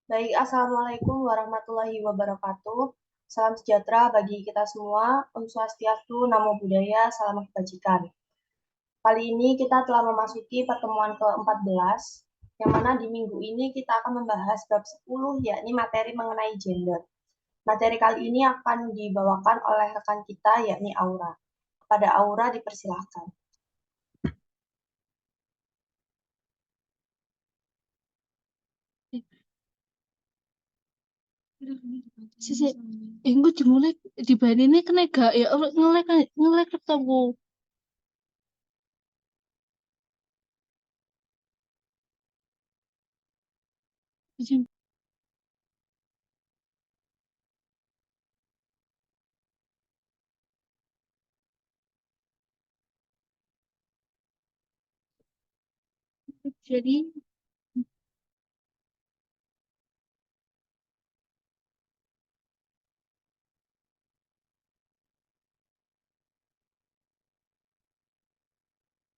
Baik, Assalamualaikum warahmatullahi wabarakatuh. Salam sejahtera bagi kita semua. Om Swastiastu, Namo Buddhaya, Salam Kebajikan. Kali ini kita telah memasuki pertemuan ke-14, yang mana di minggu ini kita akan membahas bab 10, yakni materi mengenai gender. Materi kali ini akan dibawakan oleh rekan kita, yakni Aura. Kepada Aura dipersilahkan. Sisi, engko dimulai dibanine kena gak ya ngelek ngelek ketemu.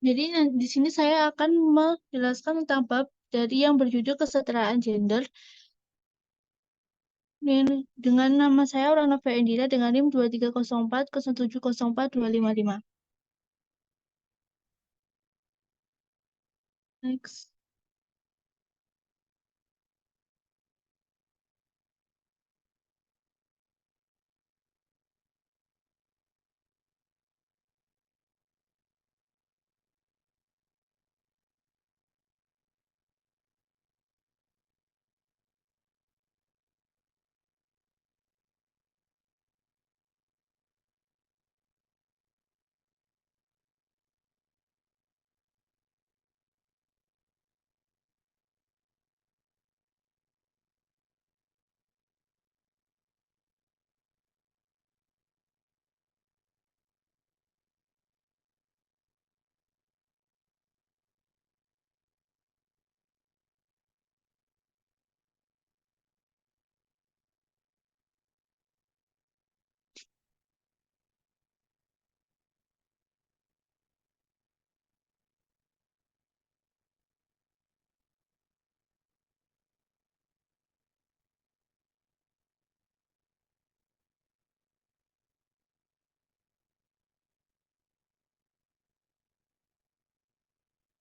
Jadi di sini saya akan menjelaskan tentang bab dari yang berjudul kesetaraan gender dengan nama saya Auranova Endira dengan NIM 2304 0704 255. Next.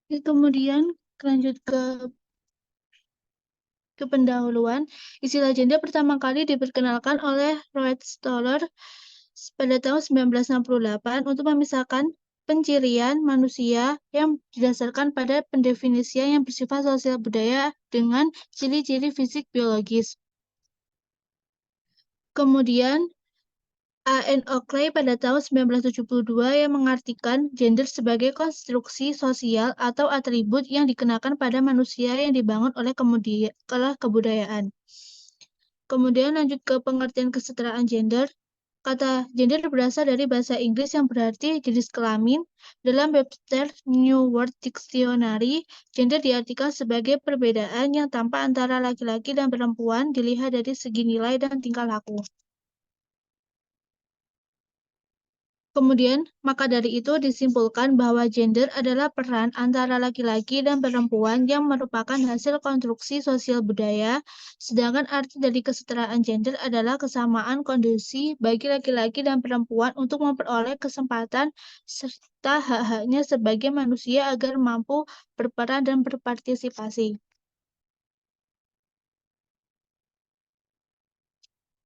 Kemudian lanjut ke pendahuluan. Istilah gender pertama kali diperkenalkan oleh Robert Stoller pada tahun 1968 untuk memisahkan pencirian manusia yang didasarkan pada pendefinisian yang bersifat sosial budaya dengan ciri-ciri fisik biologis. Kemudian A.N. Oakley pada tahun 1972 yang mengartikan gender sebagai konstruksi sosial atau atribut yang dikenakan pada manusia yang dibangun oleh kebudayaan. Kemudian lanjut ke pengertian kesetaraan gender. Kata gender berasal dari bahasa Inggris yang berarti jenis kelamin. Dalam Webster New World Dictionary, gender diartikan sebagai perbedaan yang tampak antara laki-laki dan perempuan dilihat dari segi nilai dan tingkah laku. Kemudian, maka dari itu disimpulkan bahwa gender adalah peran antara laki-laki dan perempuan yang merupakan hasil konstruksi sosial budaya, sedangkan arti dari kesetaraan gender adalah kesamaan kondisi bagi laki-laki dan perempuan untuk memperoleh kesempatan serta hak-haknya sebagai manusia agar mampu berperan dan berpartisipasi.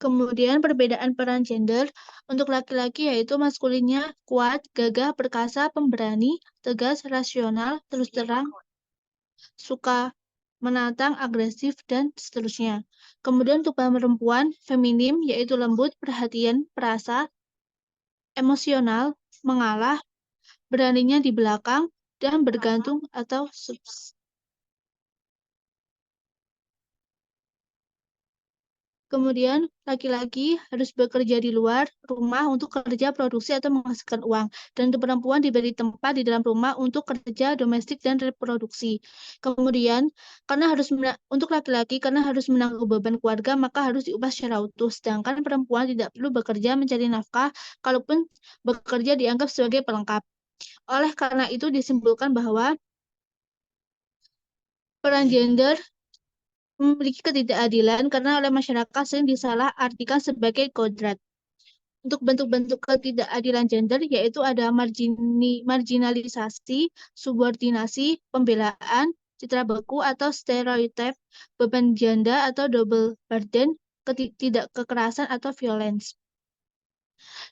Kemudian perbedaan peran gender untuk laki-laki yaitu maskulinnya kuat, gagah, perkasa, pemberani, tegas, rasional, terus terang, suka menantang, agresif, dan seterusnya. Kemudian untuk perempuan feminim yaitu lembut, perhatian, perasa, emosional, mengalah, beraninya di belakang, dan bergantung atau Kemudian, laki-laki harus bekerja di luar rumah untuk kerja produksi atau menghasilkan uang. Dan untuk perempuan diberi tempat di dalam rumah untuk kerja domestik dan reproduksi. Kemudian, untuk laki-laki karena harus menanggung beban keluarga, maka harus diubah secara utuh. Sedangkan perempuan tidak perlu bekerja mencari nafkah, kalaupun bekerja dianggap sebagai pelengkap. Oleh karena itu disimpulkan bahwa peran gender memiliki ketidakadilan karena oleh masyarakat sering disalahartikan sebagai kodrat. Untuk bentuk-bentuk ketidakadilan gender yaitu ada marginalisasi, subordinasi, pembelaan, citra beku atau stereotip, beban janda atau double burden, tidak kekerasan atau violence.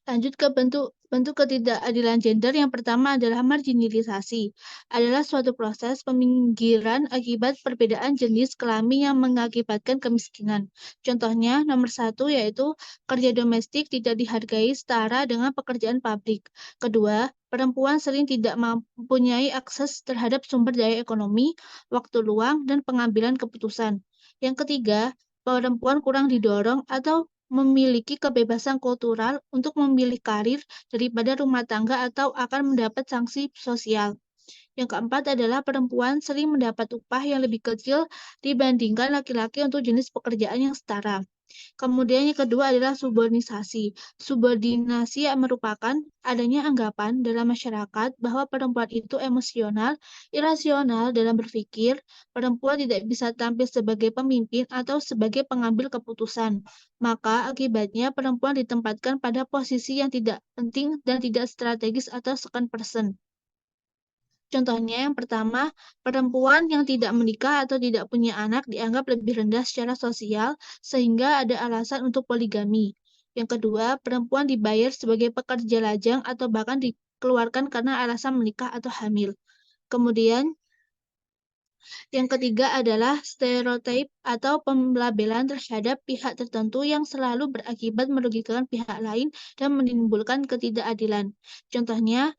Lanjut ke bentuk ketidakadilan gender. Yang pertama adalah marginalisasi. Adalah suatu proses peminggiran akibat perbedaan jenis kelamin yang mengakibatkan kemiskinan. Contohnya, nomor 1 yaitu kerja domestik tidak dihargai setara dengan pekerjaan pabrik. Kedua, perempuan sering tidak mempunyai akses terhadap sumber daya ekonomi, waktu luang, dan pengambilan keputusan. Yang ketiga, perempuan kurang didorong atau memiliki kebebasan kultural untuk memilih karir daripada rumah tangga atau akan mendapat sanksi sosial. Yang keempat adalah perempuan sering mendapat upah yang lebih kecil dibandingkan laki-laki untuk jenis pekerjaan yang setara. Kemudian yang kedua adalah subordinisasi. Subordinasi merupakan adanya anggapan dalam masyarakat bahwa perempuan itu emosional, irasional dalam berpikir, perempuan tidak bisa tampil sebagai pemimpin atau sebagai pengambil keputusan. Maka akibatnya perempuan ditempatkan pada posisi yang tidak penting dan tidak strategis atau second person. Contohnya yang pertama, perempuan yang tidak menikah atau tidak punya anak dianggap lebih rendah secara sosial sehingga ada alasan untuk poligami. Yang kedua, perempuan dibayar sebagai pekerja lajang atau bahkan dikeluarkan karena alasan menikah atau hamil. Kemudian, yang ketiga adalah stereotip atau pembelabelan terhadap pihak tertentu yang selalu berakibat merugikan pihak lain dan menimbulkan ketidakadilan. Contohnya,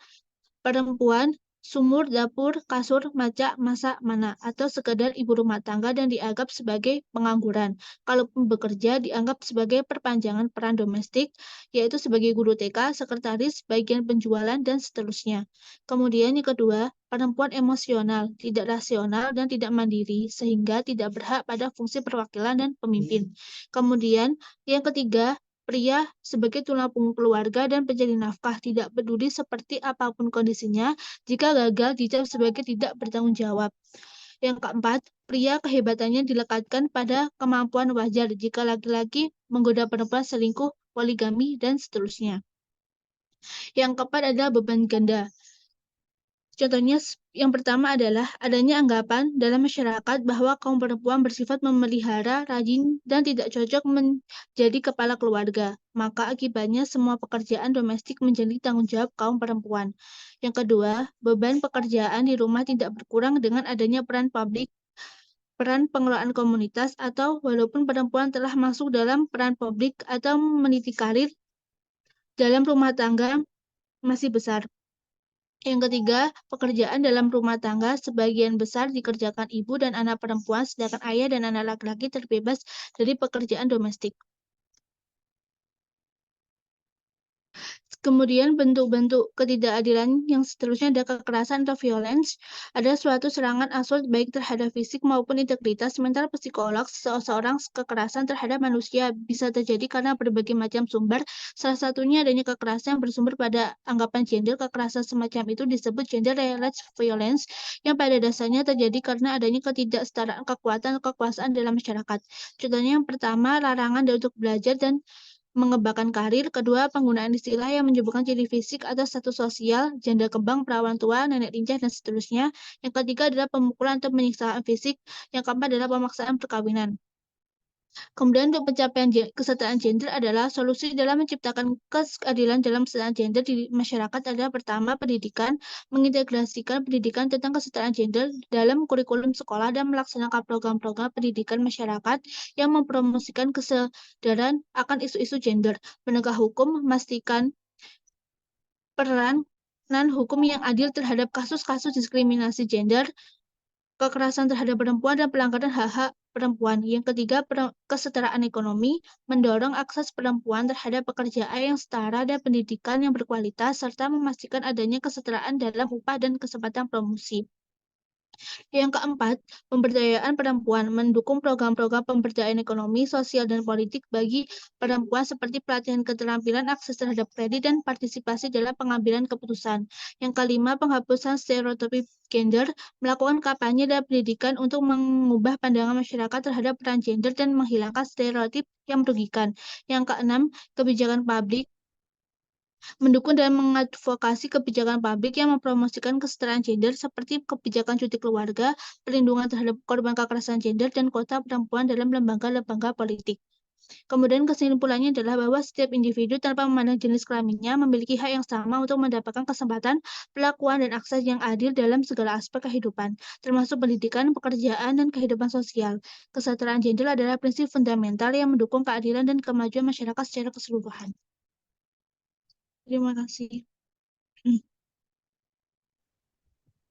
perempuan, sumur, dapur, kasur, macak, masak, mana, atau sekedar ibu rumah tangga dan dianggap sebagai pengangguran. Kalaupun bekerja, dianggap sebagai perpanjangan peran domestik, yaitu sebagai guru TK, sekretaris, bagian penjualan, dan seterusnya. Kemudian yang kedua, perempuan emosional, tidak rasional, dan tidak mandiri, sehingga tidak berhak pada fungsi perwakilan dan pemimpin. Kemudian yang ketiga, pria sebagai tulang punggung keluarga dan pencari nafkah, tidak peduli seperti apapun kondisinya, jika gagal dicap sebagai tidak bertanggung jawab. Yang keempat, pria kehebatannya dilekatkan pada kemampuan wajar jika laki-laki menggoda perempuan, selingkuh, poligami, dan seterusnya. Yang keempat adalah beban ganda. Contohnya yang pertama adalah adanya anggapan dalam masyarakat bahwa kaum perempuan bersifat memelihara, rajin, dan tidak cocok menjadi kepala keluarga. Maka akibatnya semua pekerjaan domestik menjadi tanggung jawab kaum perempuan. Yang kedua, beban pekerjaan di rumah tidak berkurang dengan adanya peran publik, peran pengelolaan komunitas, atau walaupun perempuan telah masuk dalam peran publik atau meniti karir dalam rumah tangga masih besar. Yang ketiga, pekerjaan dalam rumah tangga sebagian besar dikerjakan ibu dan anak perempuan, sedangkan ayah dan anak laki-laki terbebas dari pekerjaan domestik. Kemudian bentuk-bentuk ketidakadilan yang seterusnya ada kekerasan atau violence, ada suatu serangan assault baik terhadap fisik maupun integritas mental psikolog seseorang. Kekerasan terhadap manusia bisa terjadi karena berbagai macam sumber. Salah satunya adanya kekerasan yang bersumber pada anggapan gender. Kekerasan semacam itu disebut gender-related violence yang pada dasarnya terjadi karena adanya ketidaksetaraan kekuatan atau kekuasaan dalam masyarakat. Contohnya yang pertama, larangan untuk belajar dan mengembangkan karir. Kedua, penggunaan istilah yang menyebutkan ciri fisik atau status sosial, janda kembang, perawan tua, nenek lincah, dan seterusnya. Yang ketiga adalah pemukulan atau penyiksaan fisik. Yang keempat adalah pemaksaan perkawinan. Kemudian untuk pencapaian kesetaraan gender adalah solusi dalam menciptakan keadilan dalam kesetaraan gender di masyarakat adalah pertama, pendidikan, mengintegrasikan pendidikan tentang kesetaraan gender dalam kurikulum sekolah dan melaksanakan program-program pendidikan masyarakat yang mempromosikan kesadaran akan isu-isu gender, penegak hukum, memastikan peranan hukum yang adil terhadap kasus-kasus diskriminasi gender, kekerasan terhadap perempuan, dan pelanggaran hak-hak perempuan. Yang ketiga, kesetaraan ekonomi, mendorong akses perempuan terhadap pekerjaan yang setara dan pendidikan yang berkualitas, serta memastikan adanya kesetaraan dalam upah dan kesempatan promosi. Yang keempat, pemberdayaan perempuan mendukung program-program pemberdayaan ekonomi, sosial, dan politik bagi perempuan seperti pelatihan keterampilan, akses terhadap kredit, dan partisipasi dalam pengambilan keputusan. Yang kelima, penghapusan stereotip gender, melakukan kampanye dan pendidikan untuk mengubah pandangan masyarakat terhadap peran gender dan menghilangkan stereotip yang merugikan. Yang keenam, kebijakan publik mendukung dan mengadvokasi kebijakan publik yang mempromosikan kesetaraan gender seperti kebijakan cuti keluarga, perlindungan terhadap korban kekerasan gender, dan kota perempuan dalam lembaga-lembaga politik. Kemudian kesimpulannya adalah bahwa setiap individu tanpa memandang jenis kelaminnya memiliki hak yang sama untuk mendapatkan kesempatan, perlakuan, dan akses yang adil dalam segala aspek kehidupan, termasuk pendidikan, pekerjaan, dan kehidupan sosial. Kesetaraan gender adalah prinsip fundamental yang mendukung keadilan dan kemajuan masyarakat secara keseluruhan. Terima kasih.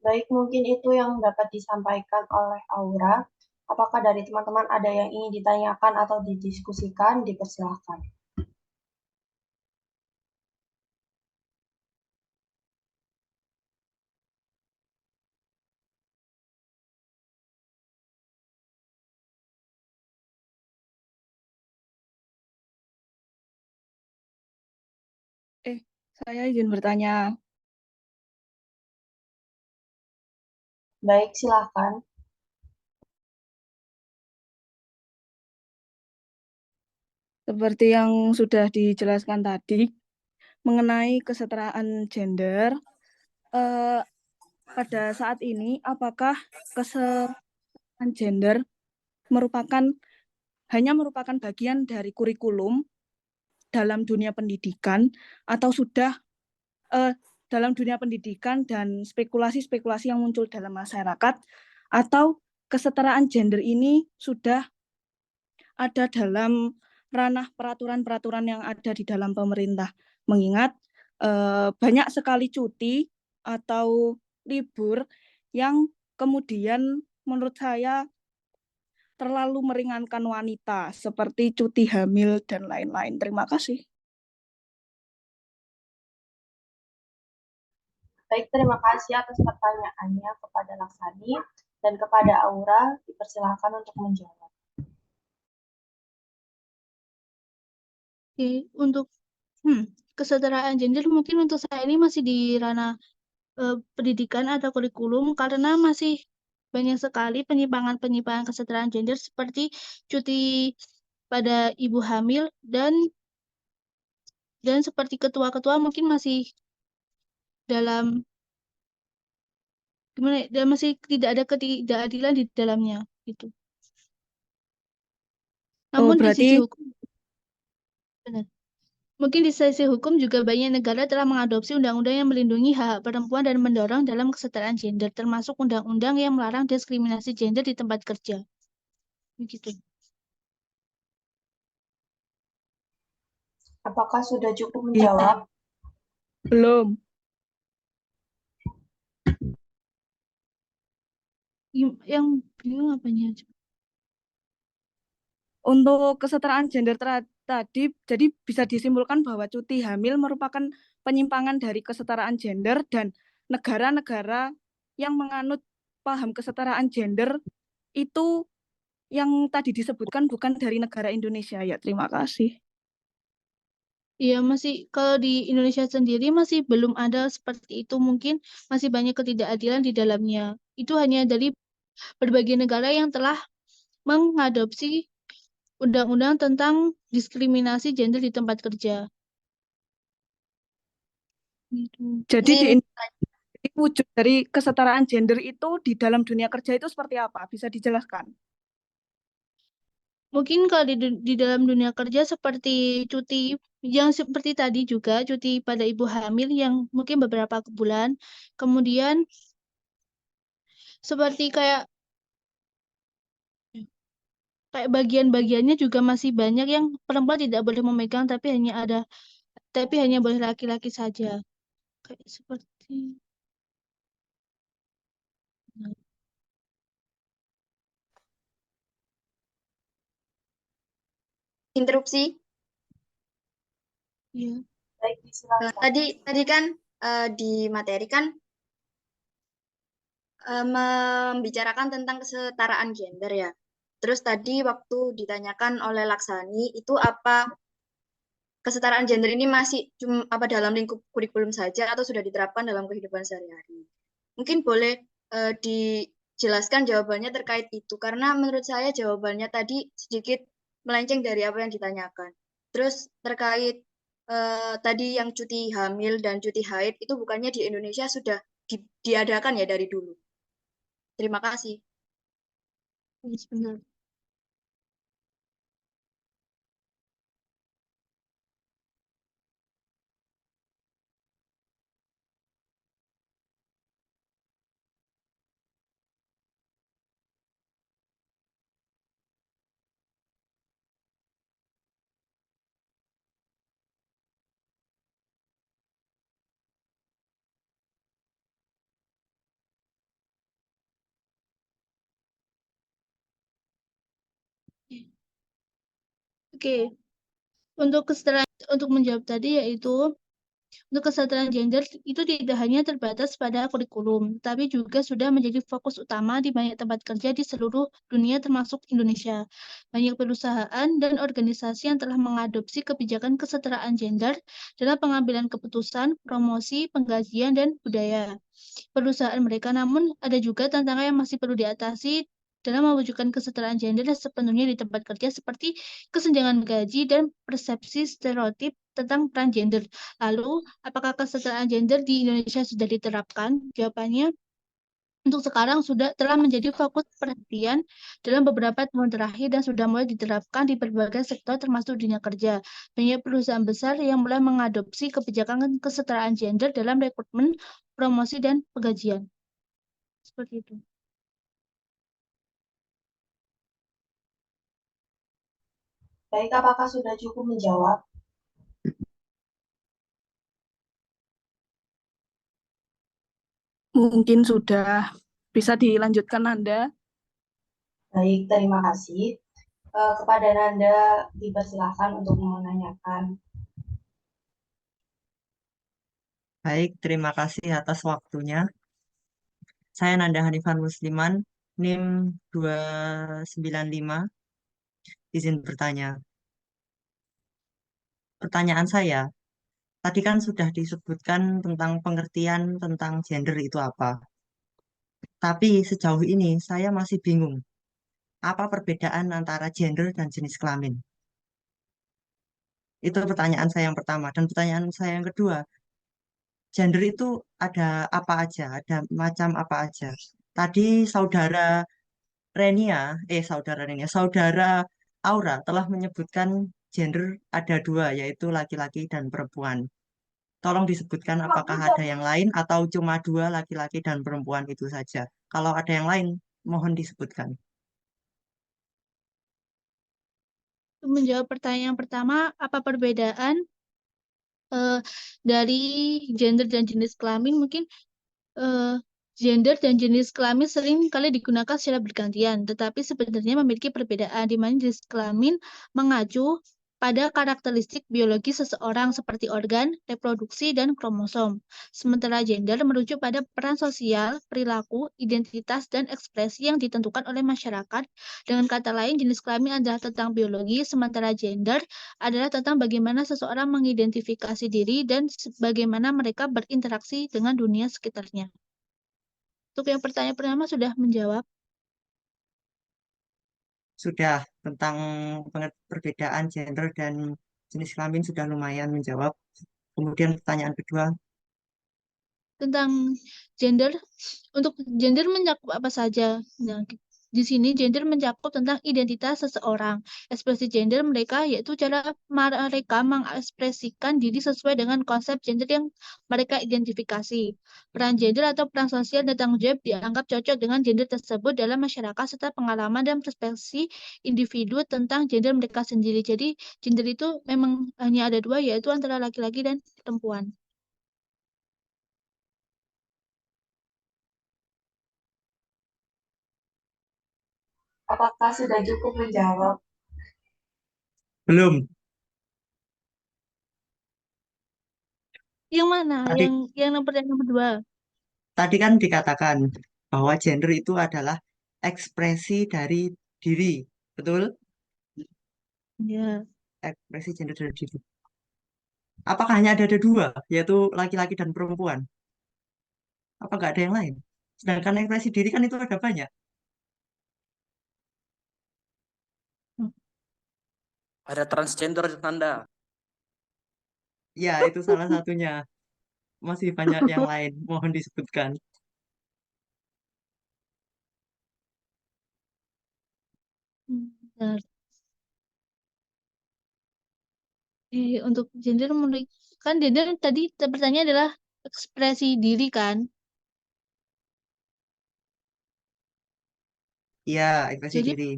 Baik, mungkin itu yang dapat disampaikan oleh Aura. Apakah dari teman-teman ada yang ingin ditanyakan atau didiskusikan? Dipersilahkan. Saya izin bertanya. Baik, silahkan. Seperti yang sudah dijelaskan tadi, mengenai kesetaraan gender, pada saat ini, apakah kesetaraan gender hanya merupakan bagian dari kurikulum dalam dunia pendidikan, atau sudah dalam dunia pendidikan dan spekulasi-spekulasi yang muncul dalam masyarakat, atau kesetaraan gender ini sudah ada dalam ranah peraturan-peraturan yang ada di dalam pemerintah. Mengingat banyak sekali cuti atau libur yang kemudian menurut saya terlalu meringankan wanita, seperti cuti hamil dan lain-lain. Terima kasih. Baik, terima kasih atas pertanyaannya kepada Laksani dan kepada Aura. Dipersilahkan untuk menjawab. Oke, untuk kesetaraan gender mungkin untuk saya ini masih di ranah pendidikan atau kurikulum karena masih banyak sekali penyimpangan-penyimpangan kesetaraan gender seperti cuti pada ibu hamil dan seperti ketua-ketua mungkin masih dalam gimana ya, dan masih tidak ada ketidakadilan di dalamnya gitu. Namun di Berarti sisi hukum benar. Mungkin di sisi hukum juga banyak negara telah mengadopsi undang-undang yang melindungi hak-hak perempuan dan mendorong dalam kesetaraan gender, termasuk undang-undang yang melarang diskriminasi gender di tempat kerja. Begitu. Apakah sudah cukup menjawab? belum. Yang bingung apanya? Untuk kesetaraan gender tadi, jadi bisa disimpulkan bahwa cuti hamil merupakan penyimpangan dari kesetaraan gender, dan negara-negara yang menganut paham kesetaraan gender itu yang tadi disebutkan bukan dari negara Indonesia. Ya, terima kasih. Iya, masih kalau di Indonesia sendiri masih belum ada seperti itu. Mungkin masih banyak ketidakadilan di dalamnya. Itu hanya dari berbagai negara yang telah mengadopsi undang-undang tentang diskriminasi gender di tempat kerja. Gitu. Jadi di Izin wujud dari kesetaraan gender itu di dalam dunia kerja itu seperti apa? Bisa dijelaskan? Mungkin kalau di dalam dunia kerja seperti cuti yang seperti tadi juga cuti pada ibu hamil yang mungkin beberapa bulan. Kemudian seperti kayak bagian-bagiannya juga masih banyak yang perempuan tidak boleh memegang tapi hanya boleh laki-laki saja. Kayak seperti interupsi. ya. Baik, silakan. Tadi kan di materi kan membicarakan tentang kesetaraan gender ya. Terus tadi waktu ditanyakan oleh Laksani, itu apa kesetaraan gender ini masih cuma apa dalam lingkup kurikulum saja atau sudah diterapkan dalam kehidupan sehari-hari? Mungkin boleh dijelaskan jawabannya terkait itu, karena menurut saya jawabannya tadi sedikit melenceng dari apa yang ditanyakan. Terus terkait tadi yang cuti hamil dan cuti haid itu bukannya di Indonesia sudah diadakan ya dari dulu. Terima kasih. Sebentar. Oke, untuk menjawab tadi yaitu untuk kesetaraan gender itu tidak hanya terbatas pada kurikulum, tapi juga sudah menjadi fokus utama di banyak tempat kerja di seluruh dunia termasuk Indonesia. Banyak perusahaan dan organisasi yang telah mengadopsi kebijakan kesetaraan gender dalam pengambilan keputusan, promosi, penggajian, dan budaya perusahaan mereka. Namun, ada juga tantangan yang masih perlu diatasi dalam mewujudkan kesetaraan gender sepenuhnya di tempat kerja seperti kesenjangan gaji dan persepsi stereotip tentang peran gender. Lalu, apakah kesetaraan gender di Indonesia sudah diterapkan? Jawabannya, untuk sekarang telah menjadi fokus perhatian dalam beberapa tahun terakhir dan sudah mulai diterapkan di berbagai sektor termasuk dunia kerja. Banyak perusahaan besar yang mulai mengadopsi kebijakan kesetaraan gender dalam rekrutmen, promosi, dan penggajian. Seperti itu. Baik, apakah sudah cukup menjawab? Mungkin sudah bisa dilanjutkan Nanda. Baik, terima kasih. Kepada Nanda dipersilakan untuk menanyakan. Baik, terima kasih atas waktunya. Saya Nanda Hanifan Musliman, NIM 295. Izin bertanya. Pertanyaan saya, tadi kan sudah disebutkan tentang pengertian tentang gender itu apa. Tapi sejauh ini saya masih bingung. Apa perbedaan antara gender dan jenis kelamin? Itu pertanyaan saya yang pertama. Dan pertanyaan saya yang kedua, gender itu ada apa aja? Ada macam apa aja? Tadi saudara Aura telah menyebutkan gender ada dua, yaitu laki-laki dan perempuan. Tolong disebutkan apakah ada yang lain atau cuma dua laki-laki dan perempuan itu saja. Kalau ada yang lain, mohon disebutkan. Untuk menjawab pertanyaan pertama, apa perbedaan dari gender dan jenis kelamin? Mungkin gender dan jenis kelamin sering kali digunakan secara bergantian, tetapi sebenarnya memiliki perbedaan di mana jenis kelamin mengacu pada karakteristik biologi seseorang seperti organ, reproduksi, dan kromosom. Sementara gender merujuk pada peran sosial, perilaku, identitas, dan ekspresi yang ditentukan oleh masyarakat. Dengan kata lain, jenis kelamin adalah tentang biologi, sementara gender adalah tentang bagaimana seseorang mengidentifikasi diri dan bagaimana mereka berinteraksi dengan dunia sekitarnya. Untuk yang pertanyaan pertama sudah menjawab. Sudah tentang perbedaan gender dan jenis kelamin sudah lumayan menjawab. Kemudian pertanyaan kedua, Tentang gender, untuk gender mencakup apa saja? Nah, di sini gender mencakup tentang identitas seseorang. Ekspresi gender mereka yaitu cara mereka mengekspresikan diri sesuai dengan konsep gender yang mereka identifikasi. Peran gender atau peran sosial dan tanggung jawab dianggap cocok dengan gender tersebut dalam masyarakat serta pengalaman dan perspektif individu tentang gender mereka sendiri. Jadi gender itu memang hanya ada dua, yaitu antara laki-laki dan perempuan. Apakah sudah cukup menjawab? belum. Yang mana? Tadi, Yang nomor dua. tadi kan dikatakan bahwa gender itu adalah ekspresi dari diri. Betul? Ya. Ekspresi gender dari diri. Apakah hanya ada dua, yaitu laki-laki dan perempuan? Apa nggak ada yang lain? Sedangkan ekspresi diri kan itu ada banyak. Ada transgender Nanda. Ya, itu salah satunya. Masih banyak yang lain. Mohon disebutkan. Bentar. Untuk gender menurut kan gender tadi pertanyaannya adalah ekspresi diri kan. Iya, ekspresi Jadi diri.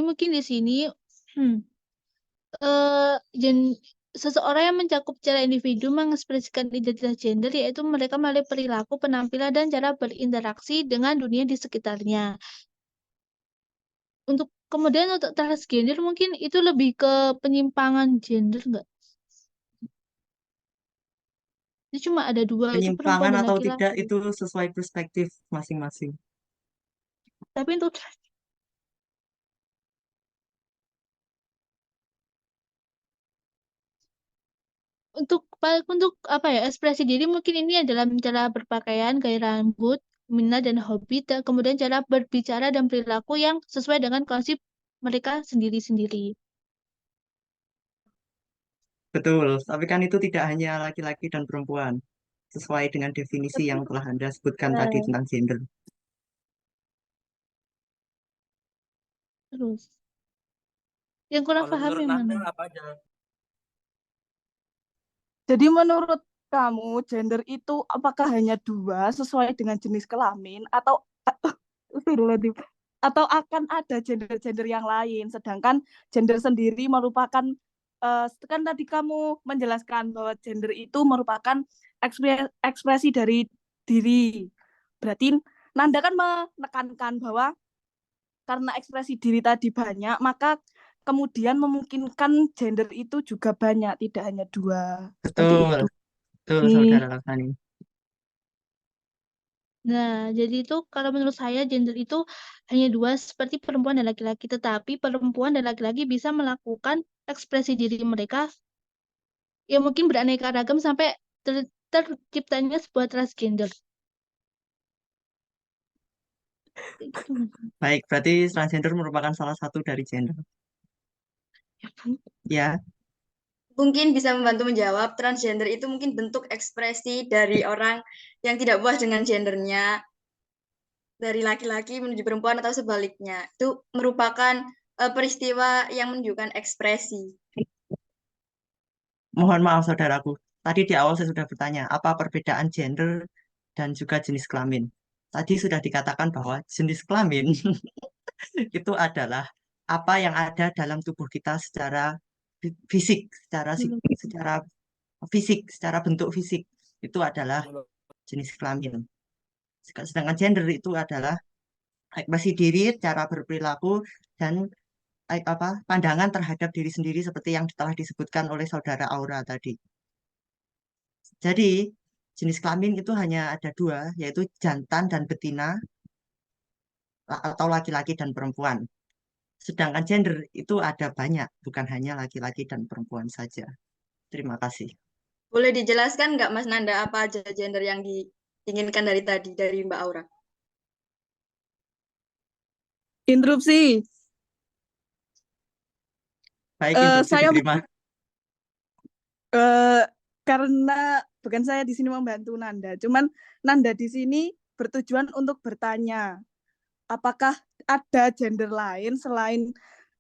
mungkin di sini hmm, eh gen- seseorang yang mencakup secara individu mengekspresikan identitas gender yaitu mereka melalui perilaku, penampilan dan cara berinteraksi dengan dunia di sekitarnya. Kemudian untuk transgender mungkin itu lebih ke penyimpangan gender enggak? Itu cuma ada dua, itu perempuan Penyimpangan dan atau tidak laki-laki. itu sesuai perspektif masing-masing. Tapi untuk apa ya ekspresi diri mungkin ini adalah cara berpakaian, gaya rambut, minat dan hobi, dan kemudian cara berbicara dan perilaku yang sesuai dengan konsep mereka sendiri-sendiri. Betul, tapi kan itu tidak hanya laki-laki dan perempuan. Sesuai dengan definisi Tapi yang telah Anda sebutkan tadi eh, tentang gender. terus yang kurang Kalau paham menurut yang Nanda mana? apa aja? Jadi menurut kamu gender itu apakah hanya dua sesuai dengan jenis kelamin atau Astagfirullahaladzim. Atau akan ada gender-gender yang lain? Sedangkan gender sendiri merupakan kan tadi kamu menjelaskan bahwa gender itu merupakan ekspresi dari diri. Berarti Nanda kan menekankan bahwa karena ekspresi diri tadi banyak, maka kemudian memungkinkan gender itu juga banyak, tidak hanya dua. Seperti Betul, itu. betul Nih, Saudara Laksani. Nah, jadi itu kalau menurut saya gender itu hanya dua seperti perempuan dan laki-laki, tetapi perempuan dan laki-laki bisa melakukan ekspresi diri mereka yang mungkin beraneka ragam sampai terciptanya sebuah transgender. Gitu. Baik, berarti transgender merupakan salah satu dari gender. Ya, Bu. Ya, Mungkin bisa membantu menjawab, transgender itu mungkin bentuk ekspresi dari orang yang tidak puas dengan gendernya, dari laki-laki menuju perempuan atau sebaliknya. Itu merupakan peristiwa yang menunjukkan ekspresi. mohon maaf saudaraku. Tadi di awal saya sudah bertanya, apa perbedaan gender dan juga jenis kelamin? Tadi sudah dikatakan bahwa jenis kelamin itu adalah apa yang ada dalam tubuh kita secara fisik, secara fisik, secara bentuk fisik. Itu adalah jenis kelamin. Sedangkan gender itu adalah ekspresi diri, cara berperilaku, dan pandangan terhadap diri sendiri seperti yang telah disebutkan oleh saudara Aura tadi. Jadi, jenis kelamin itu hanya ada dua, yaitu jantan dan betina, atau laki-laki dan perempuan. Sedangkan gender itu ada banyak, bukan hanya laki-laki dan perempuan saja. Terima kasih. Boleh dijelaskan nggak Mas Nanda apa aja gender yang diinginkan dari tadi, dari Mbak Aura? interupsi. Baik, instruksi Saya diterima. karena bukan saya di sini membantu Nanda, cuman Nanda di sini bertujuan untuk bertanya, apakah ada gender lain selain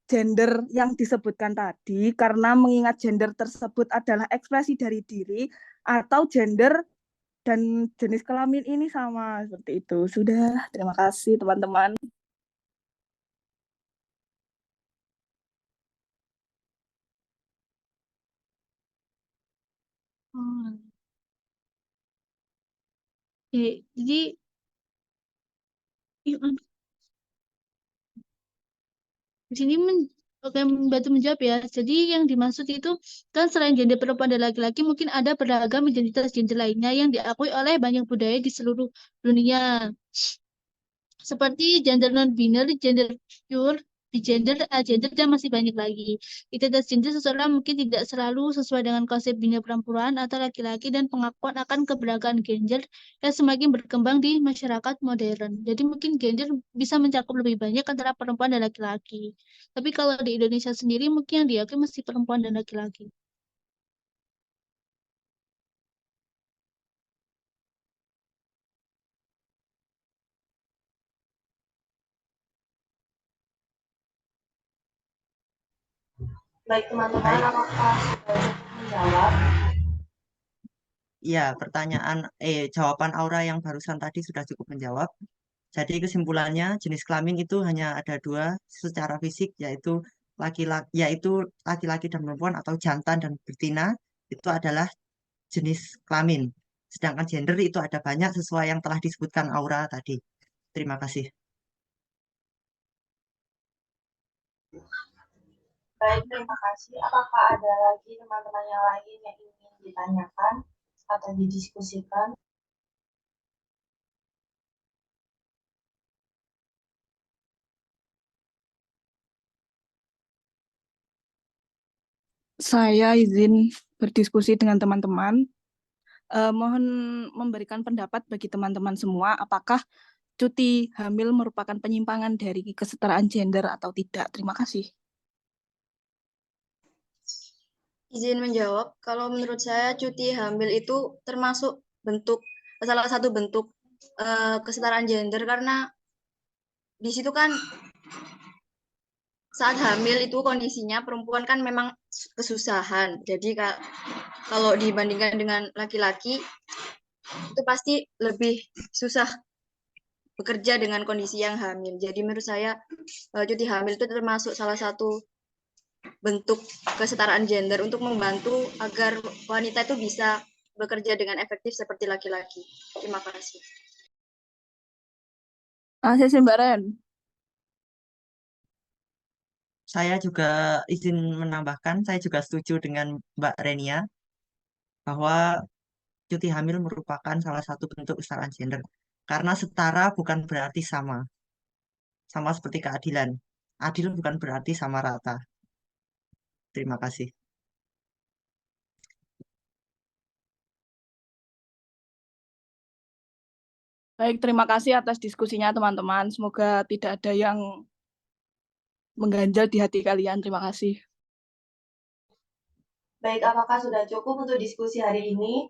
gender yang disebutkan tadi, karena mengingat gender tersebut adalah ekspresi dari diri, atau gender dan jenis kelamin ini sama seperti itu. Sudah, terima kasih teman-teman. Oh. Jadi di sini Oke, membantu menjawab ya. Jadi yang dimaksud itu kan selain gender perempuan dan laki-laki, mungkin ada beragam identitas gender lainnya yang diakui oleh banyak budaya di seluruh dunia. Seperti gender non-binary, gender pure, gender, agender, dan masih banyak lagi. Identitas gender seseorang mungkin tidak selalu sesuai dengan konsep biner perempuan atau laki-laki dan pengakuan akan keberagaman gender yang semakin berkembang di masyarakat modern. Jadi mungkin gender bisa mencakup lebih banyak antara perempuan dan laki-laki. Tapi kalau di Indonesia sendiri mungkin yang diakui masih perempuan dan laki-laki. Baik teman-teman, Baik, apakah sudah cukup menjawab? ya jawaban Aura yang barusan tadi sudah cukup menjawab. Jadi kesimpulannya jenis kelamin itu hanya ada dua secara fisik, yaitu laki-laki dan perempuan atau jantan dan betina itu adalah jenis kelamin. Sedangkan gender itu ada banyak sesuai yang telah disebutkan Aura tadi. Terima kasih. Baik, terima kasih. Apakah ada lagi teman-teman yang lain yang ingin ditanyakan atau didiskusikan? Saya izin berdiskusi dengan teman-teman. Mohon memberikan pendapat bagi teman-teman semua, apakah cuti hamil merupakan penyimpangan dari kesetaraan gender atau tidak? Terima kasih. Izin menjawab, kalau menurut saya cuti hamil itu termasuk salah satu bentuk kesetaraan gender karena di situ kan saat hamil itu kondisinya perempuan kan memang kesusahan. Jadi kalau dibandingkan dengan laki-laki itu pasti lebih susah bekerja dengan kondisi yang hamil. Jadi menurut saya cuti hamil itu termasuk salah satu bentuk kesetaraan gender untuk membantu agar wanita itu bisa bekerja dengan efektif seperti laki-laki. Terima kasih. Saya Mbak Ren. Saya juga izin menambahkan, saya juga setuju dengan Mbak Renia bahwa cuti hamil merupakan salah satu bentuk kesetaraan gender. Karena setara bukan berarti sama. Sama seperti keadilan. Adil bukan berarti sama rata. Terima kasih. Baik, terima kasih atas diskusinya teman-teman. Semoga tidak ada yang mengganjal di hati kalian. Terima kasih. Baik, apakah sudah cukup untuk diskusi hari ini?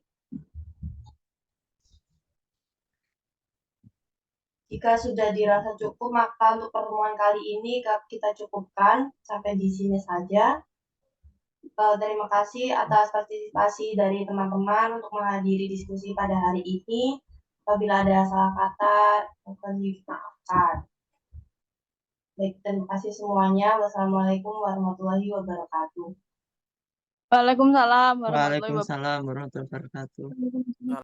Jika sudah dirasa cukup, maka untuk pertemuan kali ini kita cukupkan sampai di sini saja. Terima kasih atas partisipasi dari teman-teman untuk menghadiri diskusi pada hari ini. Apabila ada salah kata, mohon dimaafkan. Baik, terima kasih semuanya. Wassalamualaikum warahmatullahi wabarakatuh. Waalaikumsalam warahmatullahi wabarakatuh. Waalaikumsalam warahmatullahi wabarakatuh.